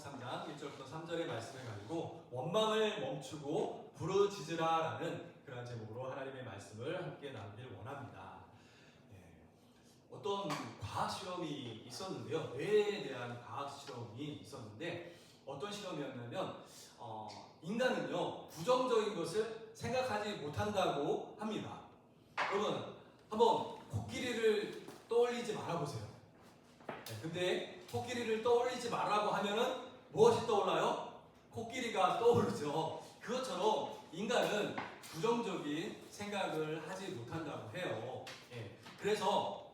3장 1절부터 3절의 말씀을 가지고 원망을 멈추고 부르짖으라라는 그런 제목으로 하나님의 말씀을 함께 나누길 원합니다. 어떤 과학 실험이 있었는데요. 뇌에 대한 과학 실험이 있었는데 어떤 실험이었냐면 인간은요 부정적인 것을 생각하지 못한다고 합니다. 여러분 한번 코끼리를 떠올리지 말아보세요. 근데 코끼리를 떠올리지 말라고 하면은 무엇이 떠올라요? 코끼리가 떠오르죠. 그것처럼 인간은 부정적인 생각을 하지 못한다고 해요. 그래서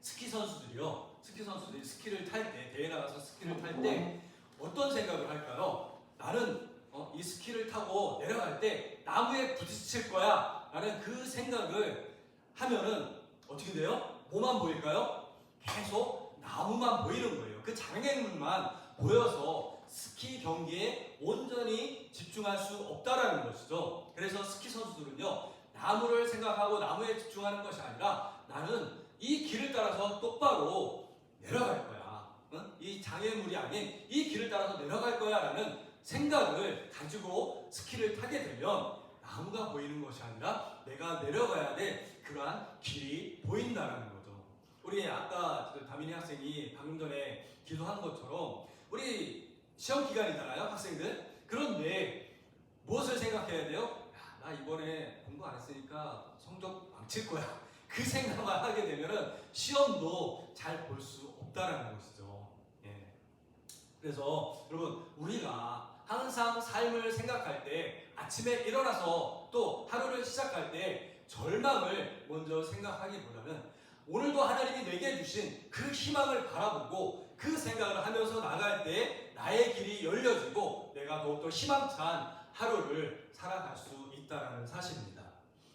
스키 선수들이 스키를 탈 때, 대회 나가서 스키를 탈 때 어떤 생각을 할까요? 나는 이 스키를 타고 내려갈 때 나무에 부딪힐 거야 라는 그 생각을 하면은 어떻게 돼요? 뭐만 보일까요? 계속 나무만 보이는 거예요. 그 장애물만 보여서 스키 경기에 온전히 집중할 수 없다라는 것이죠. 그래서 스키 선수들은요, 나무를 생각하고 나무에 집중하는 것이 아니라 나는 이 길을 따라서 똑바로 내려갈 거야. 이 장애물이 아닌 이 길을 따라서 내려갈 거야 라는 생각을 가지고 스키를 타게 되면 나무가 보이는 것이 아니라 내가 내려가야 될 그러한 길이 보인다는 거죠. 우리 아까 다민이 학생이 방금 전에 기도한 것처럼 우리 시험 기간이잖아요, 학생들. 그런데 무엇을 생각해야 돼요? 야, 나 이번에 공부 안 했으니까 성적 망칠 거야. 그 생각만 하게 되면은 시험도 잘 볼 수 없다라는 것이죠. 그래서 여러분 우리가 항상 삶을 생각할 때 아침에 일어나서 또 하루를 시작할 때 절망을 먼저 생각하기보다는 오늘도 하나님이 내게 주신 그 희망을 바라보고 그 생각을 하면서 나갈 때 나의 길이 열려지고 내가 더욱더 희망찬 하루를 살아갈 수 있다는 사실입니다.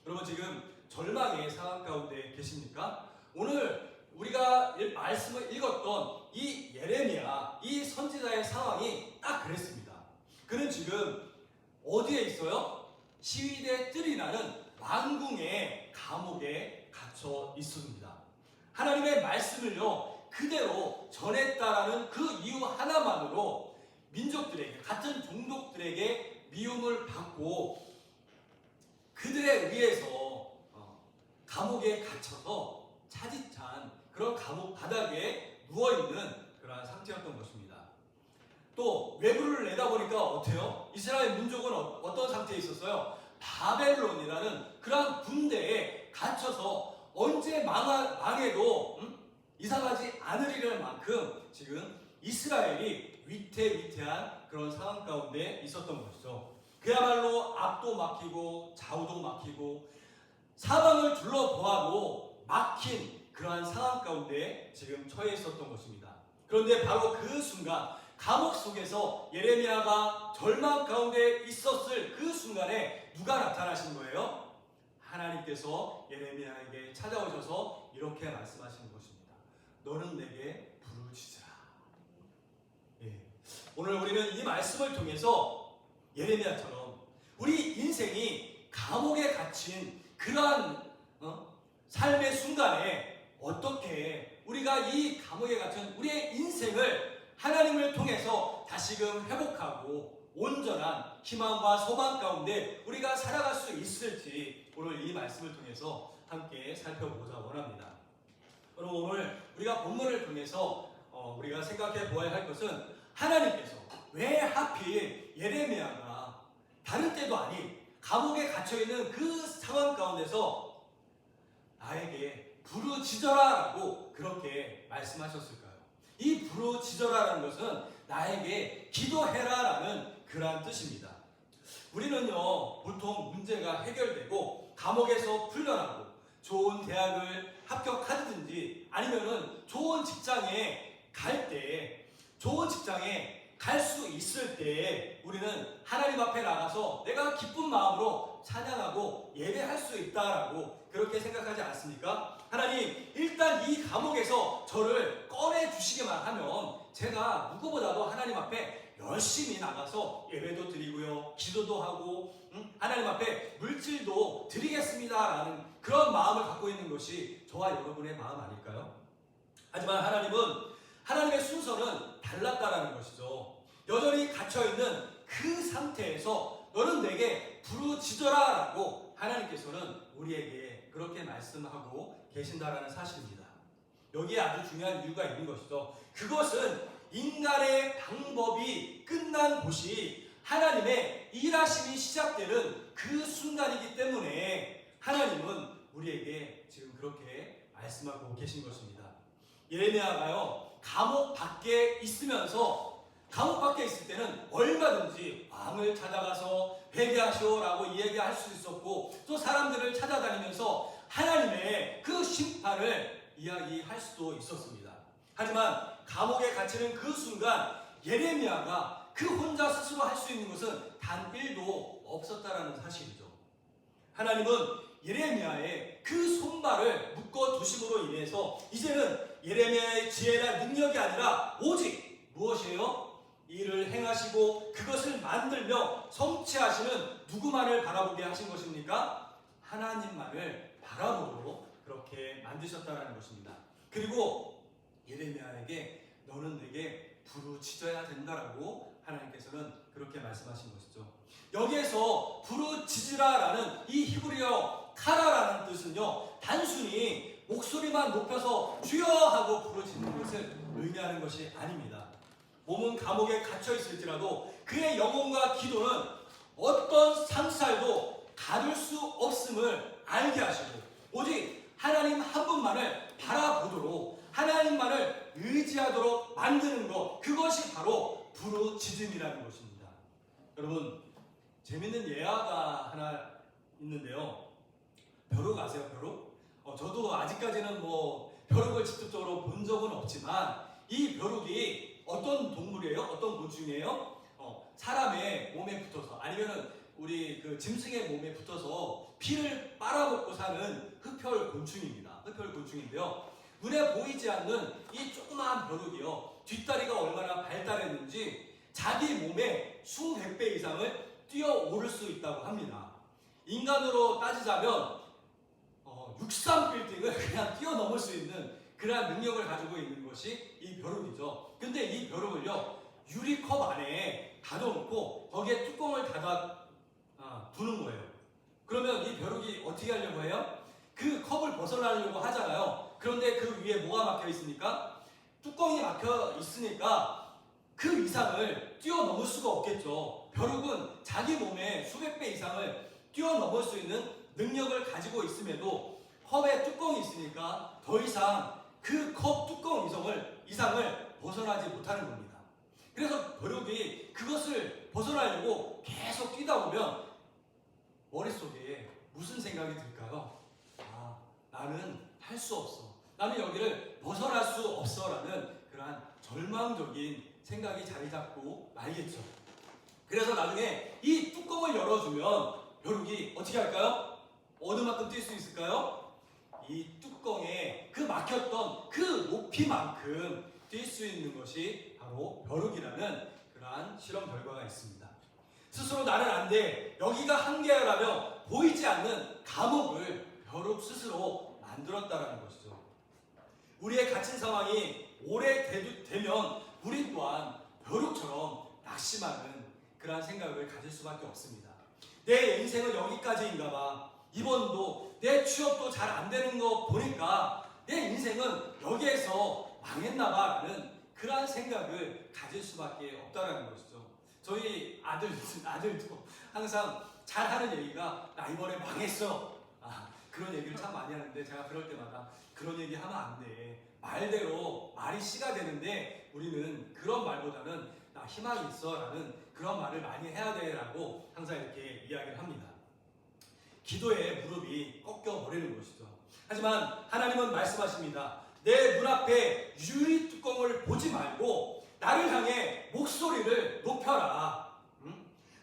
여러분 지금 절망의 상황 가운데 계십니까? 오늘 우리가 말씀을 읽었던 이 예레미야, 이 선지자의 상황이 딱 그랬습니다. 그는 지금 어디에 있어요? 시위대 뜰이 나는 왕궁의 감옥에 갇혀 있습니다. 하나님의 말씀을요 그대로 전했다라는 그 이유 하나만으로 민족들에게, 같은 종족들에게 미움을 받고 그들에 의해서 감옥에 갇혀서 차디찬 그런 감옥 바닥에 누워있는 그러한 상태였던 것입니다. 또 외부를 내다보니까 어때요? 이스라엘 민족은 어떤 상태에 있었어요? 바벨론이라는 그러한 군대에 갇혀서 언제 망해도 이상하지 않으리라는 만큼 지금 이스라엘이 위태위태한 그런 상황 가운데 있었던 것이죠. 그야말로 앞도 막히고 좌우도 막히고 사방을 둘러보아도 막힌 그러한 상황 가운데 지금 처해 있었던 것입니다. 그런데 바로 그 순간 감옥 속에서 예레미야가 절망 가운데 있었을 그 순간에 누가 나타나신 거예요? 하나님께서 예레미야에게 찾아오셔서 이렇게 말씀하시는 것입니다. 너는 내게 부르짖으라. 오늘 우리는 이 말씀을 통해서 예레미야처럼 우리 인생이 감옥에 갇힌 그러한 삶의 순간에 어떻게 우리가 이 감옥에 갇힌 우리의 인생을 하나님을 통해서 다시금 회복하고 온전한 희망과 소망 가운데 우리가 살아갈 수 있을지 오늘 이 말씀을 통해서 함께 살펴보자 원합니다. 여러분 오늘 우리가 본문을 통해서 우리가 생각해 보아야 할 것은 하나님께서 왜 하필 예레미야가 다른 때도 아닌 감옥에 갇혀있는 그 상황 가운데서 나에게 부르짖어라라고 그렇게 말씀하셨을까요? 이 부르짖어라라는 것은 나에게 기도해라라는 그러한 뜻입니다. 우리는요 보통 문제가 해결되고 감옥에서 풀려나고 좋은 대학을 합격하든지 아니면은 좋은 직장에 갈 수 있을 때 우리는 하나님 앞에 나가서 내가 기쁜 마음으로 찬양하고 예배할 수 있다라고 그렇게 생각하지 않습니까? 하나님 일단 이 감옥에서 저를 꺼내주시기만 하면 제가 누구보다도 하나님 앞에 열심히 나가서 예배도 드리고요 기도도 하고 하나님 앞에 물질도 드리겠습니다라는 그런 마음을 갖고 있는 것이 저와 여러분의 마음 아닐까요? 하지만 하나님은 하나님의 순서는 달랐다라는 것이죠. 여전히 갇혀있는 그 상태에서 너는 내게 부르짖어라 라고 하나님께서는 우리에게 그렇게 말씀하고 계신다라는 사실입니다. 여기에 아주 중요한 이유가 있는 것이죠. 그것은 인간의 방법이 끝난 곳이 하나님의 일하심이 시작되는 그 순간이기 때문에 하나님은 우리에게 지금 그렇게 말씀하고 계신 것입니다. 예레미야가요, 감옥 밖에 있으면서 감옥 밖에 있을 때는 얼마든지 왕을 찾아가서 회개하시오라고 이야기할 수 있었고, 또 사람들을 찾아다니면서 하나님의 그 심판을 이야기할 수도 있었습니다. 하지만 감옥에 갇히는 그 순간 예레미야가 그 혼자 스스로 할 수 있는 것은 단 1도 없었다라는 사실이죠. 하나님은 예레미야의 그 손발을 묶어 두심으로 인해서 이제는 예레미야의 지혜나 능력이 아니라 오직 무엇이에요? 일을 행하시고 그것을 만들며 성취하시는 누구만을 바라보게 하신 것입니까? 하나님만을 바라보도록 그렇게 만드셨다는 것입니다. 그리고 예레미야에게 너는 내게 부르짖어야 된다라고 하나님께서는 그렇게 말씀하신 것이죠. 여기에서 부르짖으라라는 이 히브리어 카라라는 뜻은요, 단순히 목소리만 높여서 주여 하고 부르짖는 것을 의미하는 것이 아닙니다. 몸은 감옥에 갇혀 있을지라도 그의 영혼과 기도는 어떤 상살도 가둘 수 없음을 알게 하시고 오직 하나님 한 분만을 바라보도록 하나님만을 의지하도록 만드는 것, 그것이 바로 부르짖음이라는 것입니다. 여러분, 재밌는 예화가 하나 있는데요. 벼룩 아세요? 벼룩? 저도 아직까지는 벼룩을 직접적으로 본 적은 없지만 이 벼룩이 어떤 동물이에요? 어떤 곤충이에요? 사람의 몸에 붙어서 아니면은 우리 그 짐승의 몸에 붙어서 피를 빨아먹고 사는 흡혈 곤충입니다. 흡혈 곤충인데요. 눈에 보이지 않는 이 조그마한 벼룩이요, 뒷다리가 얼마나 발달했는지 자기 몸의 수백 배 이상을 뛰어오를 수 있다고 합니다. 인간으로 따지자면 63빌딩을 그냥 뛰어넘을 수 있는 그러한 능력을 가지고 있는 것이 이 벼룩이죠. 근데 이 벼룩을요, 유리컵 안에 가둬놓고 거기에 뚜껑을 닫아 두는 거예요. 그러면 이 벼룩이 어떻게 하려고 해요? 그 컵을 벗어나려고 하잖아요. 그런데 그 위에 뭐가 막혀 있습니까? 뚜껑이 막혀 있으니까 그 이상을 뛰어넘을 수가 없겠죠. 벼룩은 자기 몸의 수백 배 이상을 뛰어넘을 수 있는 능력을 가지고 있음에도 컵에 뚜껑이 있으니까 더 이상 그 컵 뚜껑 이상을 벗어나지 못하는 겁니다. 그래서 벼룩이 그것을 벗어나려고 계속 뛰다 보면 머릿속에 무슨 생각이 들까요? 나는 할 수 없어. 나는 여기를 벗어날 수 없어. 라는 그러한 절망적인 생각이 자리 잡고 말겠죠. 그래서 나중에 이 뚜껑을 열어주면 벼룩이 어떻게 할까요? 어느 만큼 뛸 수 있을까요? 이 뚜껑에 그 막혔던 그 높이만큼 뛸 수 있는 것이 바로 벼룩이라는 그러한 실험 결과가 있습니다. 스스로 나는 안 돼, 여기가 한계라며 보이지 않는 감옥을 벼룩 스스로 만들었다라는 것이죠. 우리의 갇힌 상황이 오래되면 우리 또한 벼룩처럼 낙심하는 그러한 생각을 가질 수밖에 없습니다. 내 인생은 여기까지인가 봐. 이번도 내 취업도 잘 안 되는 거 보니까 내 인생은 여기에서 망했나 봐 라는 그러한 생각을 가질 수밖에 없다라는 것이죠. 저희 아들도 항상 잘하는 얘기가 나 이번에 망했어. 그런 얘기를 참 많이 하는데 제가 그럴 때마다 그런 얘기 하면 안 돼. 말대로 말이 씨가 되는데 우리는 그런 말보다는 나 희망이 있어 라는 그런 말을 많이 해야 돼 라고 항상 이렇게 이야기를 합니다. 기도에 무릎이 꺾여버리는 것이죠. 하지만 하나님은 말씀하십니다. 내 눈앞에 유리 뚜껑을 보지 말고 나를 향해 목소리를 높여라.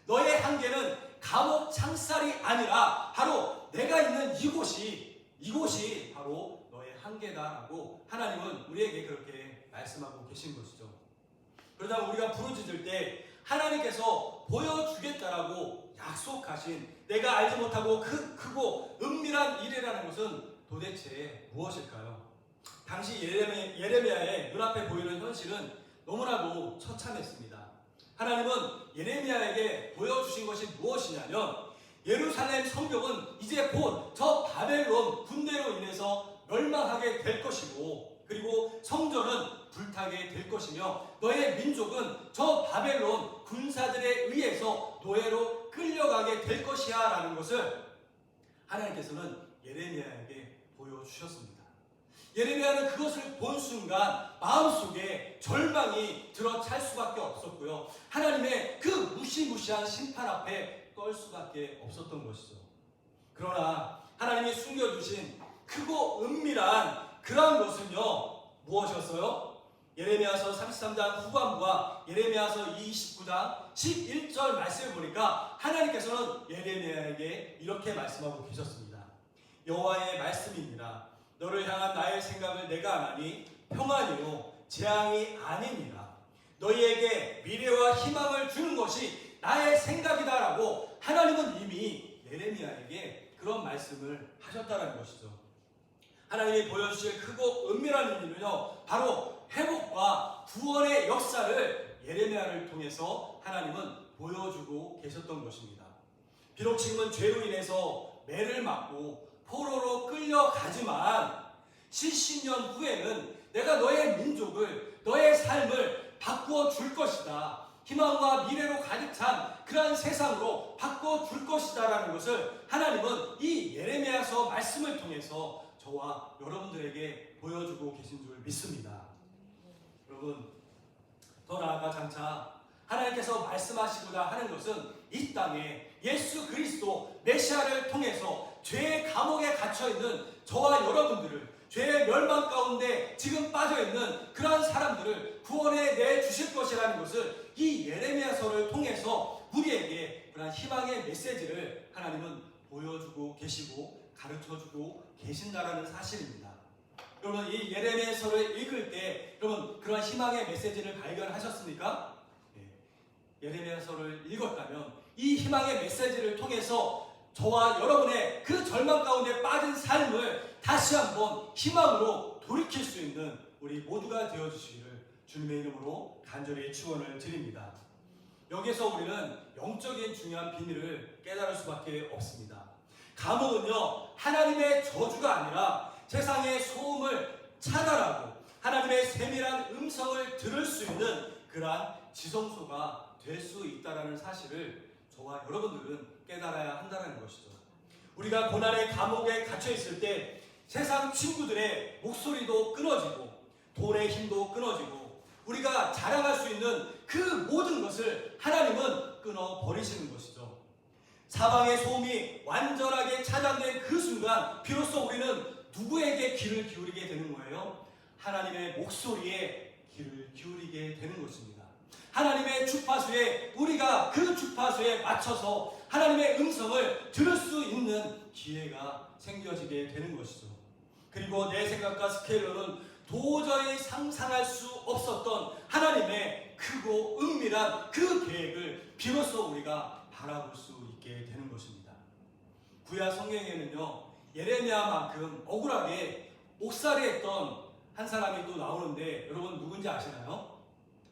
너의 한계는 감옥 창살이 아니라 바로 내가 있는 이곳이 바로 너의 한계다라고 하나님은 우리에게 그렇게 말씀하고 계신 것이죠. 그러다 우리가 부르짖을 때 하나님께서 보여주겠다라고 약속하신 내가 알지 못하고 크고 은밀한 일이라는 것은 도대체 무엇일까요? 당시 예레미야의 눈앞에 보이는 현실은 너무나도 처참했습니다. 하나님은 예레미야에게 보여주신 것이 무엇이냐면 예루살렘 성벽은 이제 곧 저 바벨론 군대로 인해서 멸망하게 될 것이고, 그리고 성전은 불타게 될 것이며, 너의 민족은 저 바벨론 군사들에 의해서 노예로 끌려가게 될 것이야 라는 것을 하나님께서는 예레미야에게 보여주셨습니다. 예레미야는 그것을 본 순간 마음속에 절망이 들어찰 수밖에 없었고요, 하나님의 그 무시무시한 심판 앞에 떨 수밖에 없었던 것이죠. 그러나 하나님이 숨겨주신 크고 은밀한 그러한 것은요, 무엇이었어요? 예레미야서 33장 후반부와 예레미야서 29장 11절 말씀을 보니까 하나님께서는 예레미야에게 이렇게 말씀하고 계셨습니다. 여호와의 말씀이니라. 너를 향한 나의 생각을 내가 아나니 평안이요 재앙이 아니니라. 너희에게 미래와 희망을 주는 것이 나의 생각이다라고 하나님은 이미 예레미야에게 그런 말씀을 하셨다는 것이죠. 하나님이 보여주실 크고 은밀한 의미는요, 바로 회복과 구원의 역사를 예레미야를 통해서 하나님은 보여주고 계셨던 것입니다. 비록 지금은 죄로 인해서 매를 맞고 포로로 끌려가지만 70년 후에는 내가 너의 민족을, 너의 삶을 바꾸어 줄 것이다. 희망과 미래로 가득 찬 그러한 세상으로 바꿔 줄 것이다 라는 것을 하나님은 이 예레미야서 말씀을 통해서 저와 여러분들에게 보여주고 계신 줄 믿습니다. 여러분, 더 나아가 장차 하나님께서 말씀하시고자 하는 것은 이 땅에 예수 그리스도 메시아를 통해서 죄의 감옥에 갇혀있는 저와 여러분들을, 죄의 멸망 가운데 지금 빠져있는 그러한 사람들을 구원해 내주실 것이라는 것을 이 예레미야서를 통해서 우리에게 그러한 희망의 메시지를 하나님은 보여주고 계시고 가르쳐주고 계신다라는 사실입니다. 여러분, 이 예레미야서를 읽을 때 여러분 그러한 희망의 메시지를 발견하셨습니까? 예레미야서를 읽었다면 이 희망의 메시지를 통해서 저와 여러분의 그 절망 가운데 빠진 삶을 다시 한번 희망으로 돌이킬 수 있는 우리 모두가 되어주시기를 주님의 이름으로 간절히 축원을 드립니다. 여기서 우리는 영적인 중요한 비밀을 깨달을 수밖에 없습니다. 감옥은요, 하나님의 저주가 아니라 세상의 소음을 차단하고 하나님의 세밀한 음성을 들을 수 있는 그러한 지성소가 될 수 있다는 사실을 저와 여러분들은 깨달아야 한다는 것이죠. 우리가 고난의 감옥에 갇혀 있을 때 세상 친구들의 목소리도 끊어지고 돈의 힘도 끊어지고 우리가 자랑할 수 있는 그 모든 것을 하나님은 끊어버리시는 것이죠. 사방의 소음이 완전하게 차단된 그 순간 비로소 우리는 누구에게 귀를 기울이게 되는 거예요? 하나님의 목소리에 귀를 기울이게 되는 것입니다. 하나님의 주파수에, 우리가 그 주파수에 맞춰서 하나님의 음성을 들을 수 있는 기회가 생겨지게 되는 것이죠. 그리고 내 생각과 스케일로는 도저히 상상할 수 없었던 하나님의 크고 은밀한 그 계획을 비로소 우리가 바라볼 수 있게 되는 것입니다. 구약 성경에는요, 예레미야만큼 억울하게 옥살이했던 한 사람이 또 나오는데 여러분 누군지 아시나요?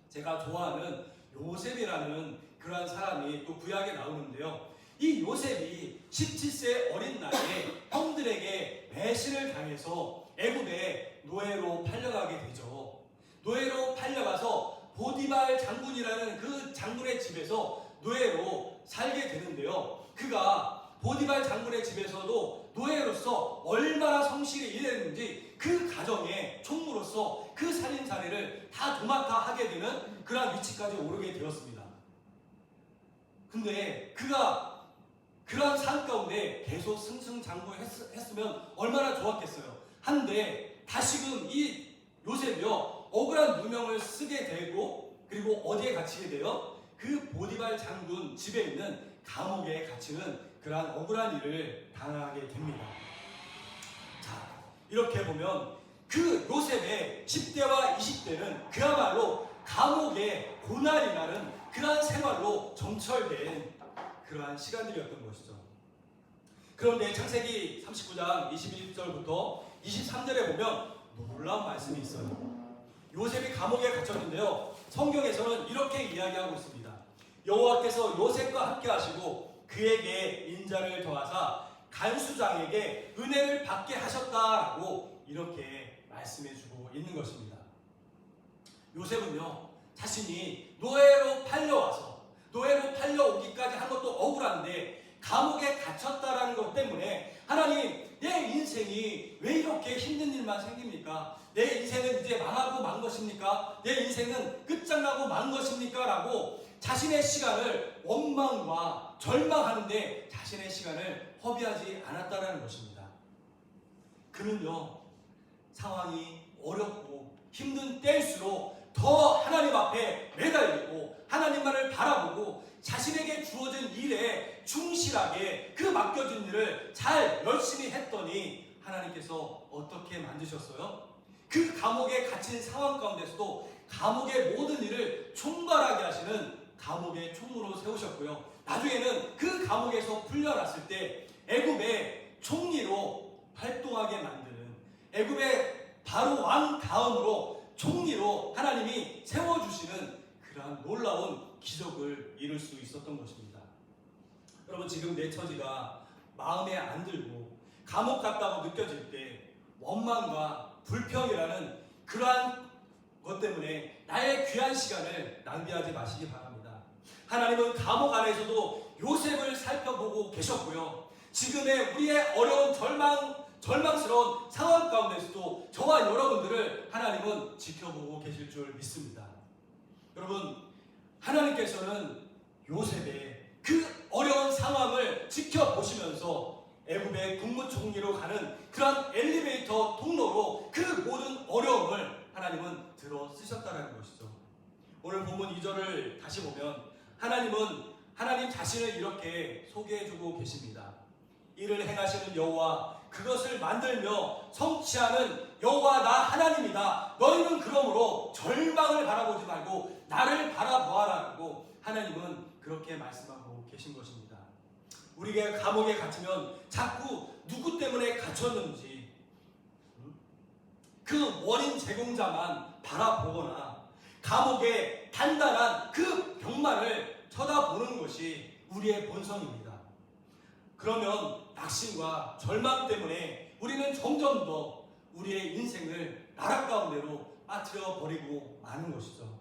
제가 좋아하는 요셉이라는 그러한 사람이 또 구약에 나오는데요, 이 요셉이 17세 어린 나이에 형들에게 배신을 당해서 애굽에 노예로 팔려가게 되죠. 노예로 팔려가서 보디발 장군이라는 그 장군의 집에서 노예로 살게 되는데요, 그가 보디발 장군의 집에서도 노예로서 얼마나 성실히 일했는지 그 가정의 총무로서 그 살림살이를 다 도맡아 하게 되는 그런 위치까지 오르게 되었습니다. 근데 그가 그러한 삶 가운데 계속 승승장구했으면 얼마나 좋았겠어요. 한데 다시금 이 요셉이요, 억울한 누명을 쓰게 되고 그리고 어디에 갇히게 돼요? 그 보디발 장군 집에 있는 감옥에 갇히는 그러한 억울한 일을 당하게 됩니다. 자, 이렇게 보면 그 요셉의 10대와 20대는 그야말로 감옥의 고난이 나는 그러한 생활로 점철된 그러한 시간들이었던 것이죠. 그런데 창세기 39장 21절부터 23절에 보면 놀라운 말씀이 있어요. 요셉이 감옥에 갇혔는데요, 성경에서는 이렇게 이야기하고 있습니다. 여호와께서 요셉과 함께 하시고 그에게 인자를 더하사 간수장에게 은혜를 받게 하셨다라고 이렇게 말씀해주고 있는 것입니다. 요셉은요, 자신이 노예로 팔려오기까지 한 것도 억울한데 감옥에 갇혔다라는 것 때문에 하나님, 내 인생이 왜 이렇게 힘든 일만 생깁니까? 내 인생은 이제 망하고 만 것입니까? 내 인생은 끝장나고 만 것입니까? 라고 자신의 시간을 원망과 절망하는데 자신의 시간을 허비하지 않았다는 것입니다. 그는요, 상황이 어렵고 힘든 때일수록 더 하나님 앞에 매달리고 하나님만을 바라보고 자신에게 주어진 일에 충실하게 그 맡겨진 일을 잘 열심히 했더니 하나님께서 어떻게 만드셨어요? 그 감옥에 갇힌 상황 가운데서도 감옥의 모든 일을 총괄하게 하시는 감옥의 총무로 세우셨고요. 나중에는 그 감옥에서 풀려났을 때 애굽의 총리로 활동하게 만드는, 애굽의 바로 왕 다음으로 총리로 하나님이 세워주시는 그러한 놀라운 기적을 이룰 수 있었던 것입니다. 여러분, 지금 내 처지가 마음에 안 들고 감옥 같다고 느껴질 때 원망과 불평이라는 그러한 것 때문에 나의 귀한 시간을 낭비하지 마시기 바랍니다. 하나님은 감옥 안에서도 요셉을 살펴보고 계셨고요. 지금의 우리의 어려운 절망스러운 상황 가운데서도 저와 여러분들을 하나님은 지켜보고 계실 줄 믿습니다. 여러분, 하나님께서는 요셉의 그 어려운 상황을 지켜보시면서 애굽의 국무총리로 가는 그런 엘리베이터 통로로 그 모든 어려움을 하나님은 들어 쓰셨다는 것이죠. 오늘 본문 2절을 다시 보면 하나님은 하나님 자신을 이렇게 소개해주고 계십니다. 이를 행하시는 여호와, 그것을 만들며 성취하는 여호와 나 하나님이다. 너희는 그러므로 절망을 바라보지 말고 나를 바라보아라고 하나님은 그렇게 말씀하고 계신 것입니다. 우리가 감옥에 갇히면 자꾸 누구 때문에 갇혔는지 그 원인 제공자만 바라보거나 감옥의 단단한 그 벽만을 쳐다보는 것이 우리의 본성입니다. 그러면 낙심과 절망 때문에 우리는 점점 더 우리의 인생을 나락 가운데로 빠뜨려 버리고 마는 것이죠.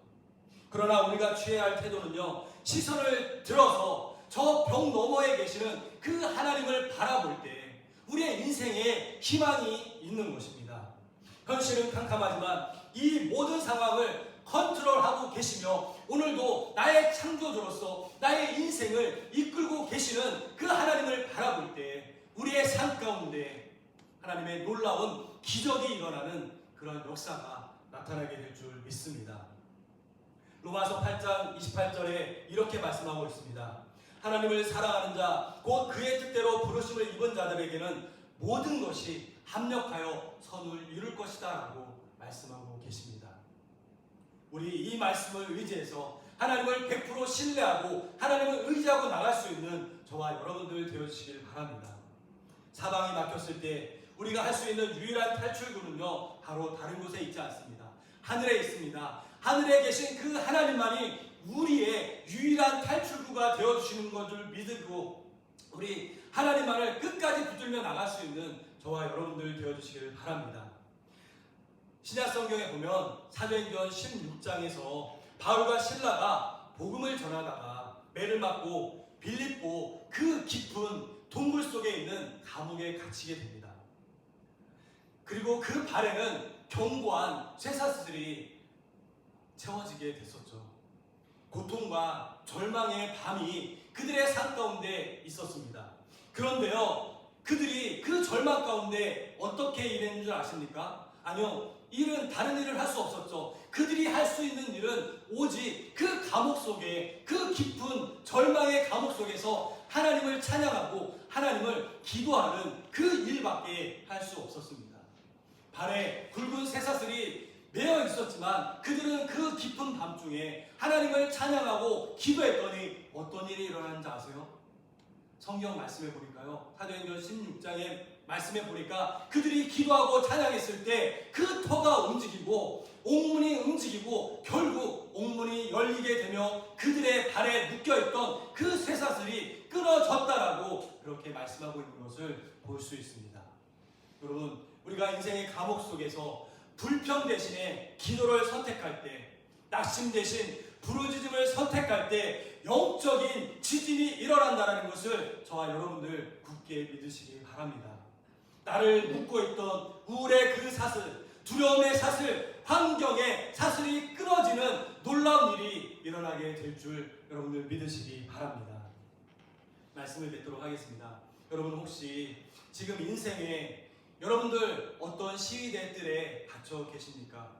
그러나 우리가 취해야 할 태도는요, 시선을 들어서 저 벽 너머에 계시는 그 하나님을 바라볼 때 우리의 인생에 희망이 있는 것입니다. 현실은 캄캄하지만 이 모든 상황을 컨트롤하고 계시며 오늘도 나의 창조주로서 나의 인생을 이끌고 계시는 그 하나님을 바라볼 때 우리의 삶 가운데 하나님의 놀라운 기적이 일어나는 그런 역사가 나타나게 될 줄 믿습니다. 로마서 8장 28절에 이렇게 말씀하고 있습니다. 하나님을 사랑하는 자, 곧 그의 뜻대로 부르심을 입은 자들에게는 모든 것이 합력하여 선을 이룰 것이다 라고 말씀하고 계십니다. 우리 이 말씀을 의지해서 하나님을 100% 신뢰하고 하나님을 의지하고 나갈 수 있는 저와 여러분들 되어주시길 바랍니다. 사방이 막혔을 때 우리가 할 수 있는 유일한 탈출구는요, 바로 다른 곳에 있지 않습니다. 하늘에 있습니다. 하늘에 계신 그 하나님만이 우리의 유일한 탈출구가 되어주시는 것을 믿고 우리 하나님만을 끝까지 붙들며 나갈 수 있는 저와 여러분들 되어주시길 바랍니다. 신약성경에 보면 사도행전 16장에서 바울과 실라가 복음을 전하다가 매를 맞고 빌립보 그 깊은 동굴 속에 있는 감옥에 갇히게 됩니다. 그리고 그 발에는 견고한 쇠사슬이 채워지게 됐었죠. 고통과 절망의 밤이 그들의 삶 가운데 있었습니다. 그런데요, 그들이 그 절망 가운데 어떻게 일했는 줄 아십니까? 아니요, 다른 일을 할 수 없었죠. 그들이 할 수 있는 일은 오직 그 감옥 속에, 그 깊은 절망의 감옥 속에서 하나님을 찬양하고 하나님을 기도하는 그 일밖에 할 수 없었습니다. 발에 굵은 쇠사슬이 매여 있었지만 그들은 그 깊은 밤중에 하나님을 찬양하고 기도했더니 어떤 일이 일어나는지 아세요? 성경 말씀에 보니까요, 사도행전 16장에 말씀에 보니까 그들이 기도하고 찬양했을 때 그 터가 움직이고 옥문이 움직이고 결국 옥문이 열리게 만들게 되며 그들의 발에 묶여있던 그 쇠사슬이 끊어졌다라고 그렇게 말씀하고 있는 것을 볼 수 있습니다. 여러분, 우리가 인생의 감옥 속에서 불평 대신에 기도를 선택할 때, 낙심 대신 부르짖음을 선택할 때 영적인 지진이 일어난다는 것을 저와 여러분들 굳게 믿으시기 바랍니다. 나를 묶고 있던 우울의 그 사슬, 두려움의 사슬, 환경의 사슬이 끊어지는 놀라운 일이 일어나게 될 줄 여러분들 믿으시기 바랍니다. 말씀을 뵙도록 하겠습니다. 여러분, 혹시 지금 인생에 여러분들 어떤 시위대 뜰에 갇혀 계십니까?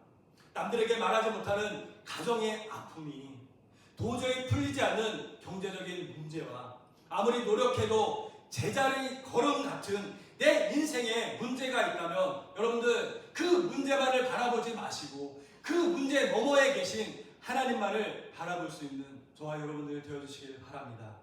남들에게 말하지 못하는 가정의 아픔이, 도저히 풀리지 않는 경제적인 문제와 아무리 노력해도 제자리 걸음 같은 내 인생에 문제가 있다면 여러분들 그 문제만을 바라보지 마시고 그 문제 너머에 계신 하나님만을 바라볼 수 있는 저와 여러분들 되어주시길 바랍니다.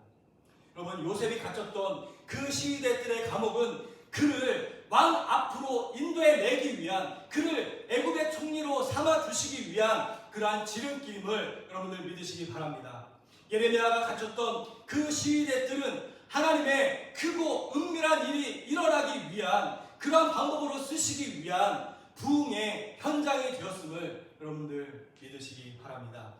여러분, 요셉이 갇혔던 그 시위대 뜰의 감옥은 그를 왕 앞으로 인도해 내기 위한, 그를 애굽의 총리로 삼아주시기 위한 그러한 지름길임을 여러분들 믿으시기 바랍니다. 예레미야가 갇혔던 그 시위대 뜰은 하나님의 크고 은밀한 일이 일어나기 위한, 그러한 방법으로 쓰시기 위한 부흥의 현장이 되었음을 여러분들 믿으시기 바랍니다.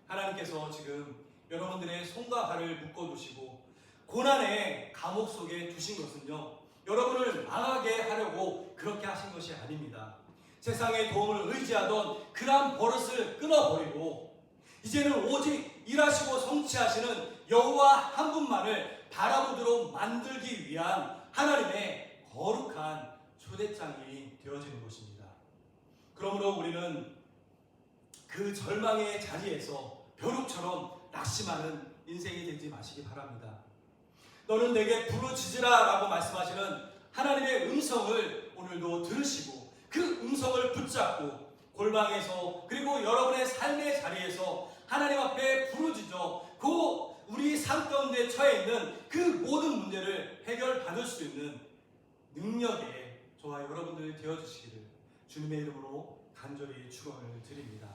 하나님께서 지금 여러분들의 손과 발을 묶어두시고 고난의 감옥 속에 두신 것은요, 여러분을 망하게 하려고 그렇게 하신 것이 아닙니다. 세상의 도움을 의지하던 그러한 버릇을 끊어버리고 이제는 오직 일하시고 성취하시는 여호와 한 분만을 바라보도록 만들기 위한 하나님의 거룩한 초대장이 되어지는 것입니다. 그러므로 우리는 그 절망의 자리에서 벼룩처럼 낙심하는 인생이 되지 마시기 바랍니다. 너는 내게 부르짖으라 라고 말씀하시는 하나님의 음성을 오늘도 들으시고 그 음성을 붙잡고 골방에서, 그리고 여러분의 삶의 자리에서 하나님 앞에 부르짖어 그 우리 삶 가운데 처해 있는 그 모든 문제를 해결받을 수 있는 능력에 저와 여러분들이 되어주시기를 주님의 이름으로 간절히 축원을 드립니다.